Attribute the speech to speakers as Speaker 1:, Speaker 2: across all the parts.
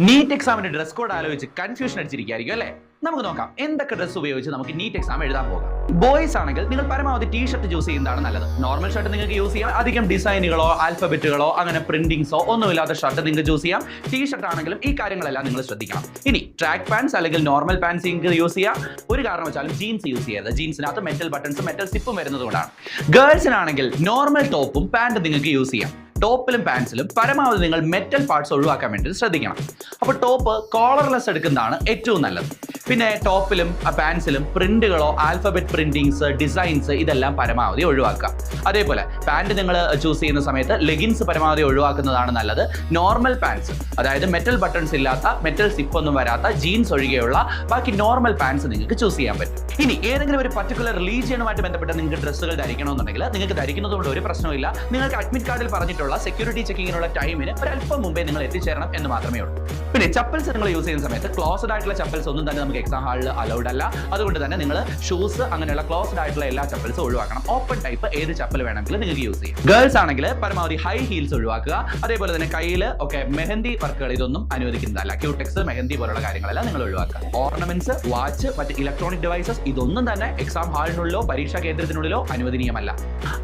Speaker 1: NEET എക്സാമിന്റെ dress code ആലോചിച്ച് confusion അടിച്ചിരിക്കുകയായിരിക്കും അല്ലേ? നമുക്ക് നോക്കാം എന്തൊക്കെ ഡ്രസ് ഉപയോഗിച്ച് നമുക്ക് നീറ്റ് എക്സാം എഴുതാൻ പോകാം. ബോയ്സ് ആണെങ്കിൽ നിങ്ങൾ പരമാവധി ടീ-ഷർട്ട് ചൂസ് ചെയ്യുന്നതാണ് നല്ലത്. നോർമൽ ഷർട്ട് നിങ്ങൾക്ക് യൂസ് ചെയ്യാം. അധികം ഡിസൈനുകളോ ആൽഫബറ്റുകളോ അങ്ങനെ പ്രിന്റിങ്സോ ഒന്നുമില്ലാത്ത ഷർട്ട് നിങ്ങൾക്ക് ചൂസ് ചെയ്യാം. ടീ-ഷർട്ട് ആണെങ്കിലും ഈ കാര്യങ്ങളെല്ലാം നിങ്ങൾ ശ്രദ്ധിക്കണം. ഇനി ട്രാക്ക് പാൻസ് അല്ലെങ്കിൽ നോർമൽ പാൻസ് നിങ്ങൾക്ക് യൂസ് ചെയ്യാം. ഒരു കാരണവശാലും ജീൻസ് യൂസ് ചെയ്യരുത്. ജീൻസിനകത്ത് മെറ്റൽ ബട്ടൺസും മെറ്റൽ സിപ്പും വരുന്നതുകൊണ്ടാണ്. ഗേൾസിനാണെങ്കിൽ നോർമൽ ടോപ്പും പാൻറ്റും നിങ്ങൾക്ക് യൂസ് ചെയ്യാം. ടോപ്പിലും പാൻസിലും പരമാവധി നിങ്ങൾ മെറ്റൽ പാർട്സ് ഒഴിവാക്കാൻ വേണ്ടി ശ്രദ്ധിക്കണം. അപ്പോൾ ടോപ്പ് കോളർലെസ് എടുക്കുന്നതാണ് ഏറ്റവും നല്ലത്. പിന്നെ ടോപ്പിലും പാൻസിലും പ്രിന്റുകളോ ആൽഫബറ്റ് പ്രിന്റിങ്സ് ഡിസൈൻസ് ഇതെല്ലാം പരമാവധി ഒഴിവാക്കുക. അതേപോലെ പാൻറ് നിങ്ങൾ ചൂസ് ചെയ്യുന്ന സമയത്ത് ലെഗിൻസ് പരമാവധി ഒഴിവാക്കുന്നതാണ് നല്ലത്. നോർമൽ പാൻസ്, അതായത് മെറ്റൽ ബട്ടൺസ് ഇല്ലാത്ത മെറ്റൽ സിപ്പ് ഒന്നും വരാത്ത ജീൻസ് ഒഴികെയുള്ള ബാക്കി നോർമൽ പാൻസ് നിങ്ങൾക്ക് ചൂസ് ചെയ്യാൻ പറ്റും. ഇനി ഏതെങ്കിലും ഒരു പർട്ടിക്കുലർ റിലീജിയനുമായിട്ട് ബന്ധപ്പെട്ട നിങ്ങൾക്ക് ഡ്രസ്സുകൾ ധരിക്കണമെന്നുണ്ടെങ്കിൽ നിങ്ങൾക്ക് ധരിക്കുന്നത് കൊണ്ട് ഒരു പ്രശ്നമില്ല. നിങ്ങൾക്ക് അഡ്മിറ്റ് കാർഡിൽ പറഞ്ഞിട്ടുള്ള സെക്യൂരിറ്റി ചെക്കിങ്ങിനുള്ള ടൈമിന് ഒരല്പം മുമ്പേ നിങ്ങൾ എത്തിച്ചേരണം എന്ന് മാത്രമേ ഉള്ളൂ. പിന്നെ ചപ്പൽസ് നിങ്ങൾ യൂസ് ചെയ്യുന്ന സമയത്ത് ക്ലോസ്ഡ് ആയിട്ടുള്ള ചപ്പൽസ് ഒന്നും തന്നെ നമുക്ക് എക്സാം ഹാളിൽ അലൗഡ് അല്ല. അതുകൊണ്ട് തന്നെ നിങ്ങൾ ഷൂസ് അങ്ങനെയുള്ള ക്ലോസ്ഡ് ആയിട്ടുള്ള എല്ലാ ചപ്പൽസും ഒഴിവാക്കണം. ഓപ്പൺ ടൈപ്പ് ഏത് ചപ്പൽ വേണമെങ്കിലും നിങ്ങൾക്ക് യൂസ് ചെയ്യാം. ഗേൾസ് ആണെങ്കിൽ പരമാവധി ഹൈ ഹീൽസ് ഒഴിവാക്കുക. അതേപോലെ തന്നെ കയ്യിൽ ഒക്കെ മെഹന്തി വർക്കുകൾ ഇതൊന്നും അനുവദിക്കുന്നതല്ല. ക്യൂടെക്സ് മെഹന്തി പോലുള്ള കാര്യങ്ങളെല്ലാം നിങ്ങൾ ഒഴിവാക്കുക. ഓർണമെന്റ്സ്, വാച്ച്, മറ്റ് ഇലക്ട്രോണിക് ഡിവൈസസ് ഇതൊന്നും തന്നെ എക്സാം ഹാളിനുള്ളിലോ പരീക്ഷാ കേന്ദ്രത്തിനുള്ളിലോ അനുവദനീയമല്ല.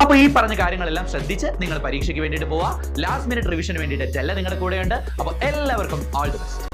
Speaker 1: അപ്പോൾ ഈ പറഞ്ഞ കാര്യങ്ങളെല്ലാം ശ്രദ്ധിച്ച് നിങ്ങൾ പരീക്ഷയ്ക്ക് വേണ്ടിയിട്ട് പോവുക. ലാസ്റ്റ് മിനിറ്റ് റിവിഷന് വേണ്ടിയിട്ട് ജെല്ല നിങ്ങളുടെ കൂടെയുണ്ട്. അപ്പോൾ എല്ലാവർക്കും ഓൾ ദി ബെസ്റ്റ്.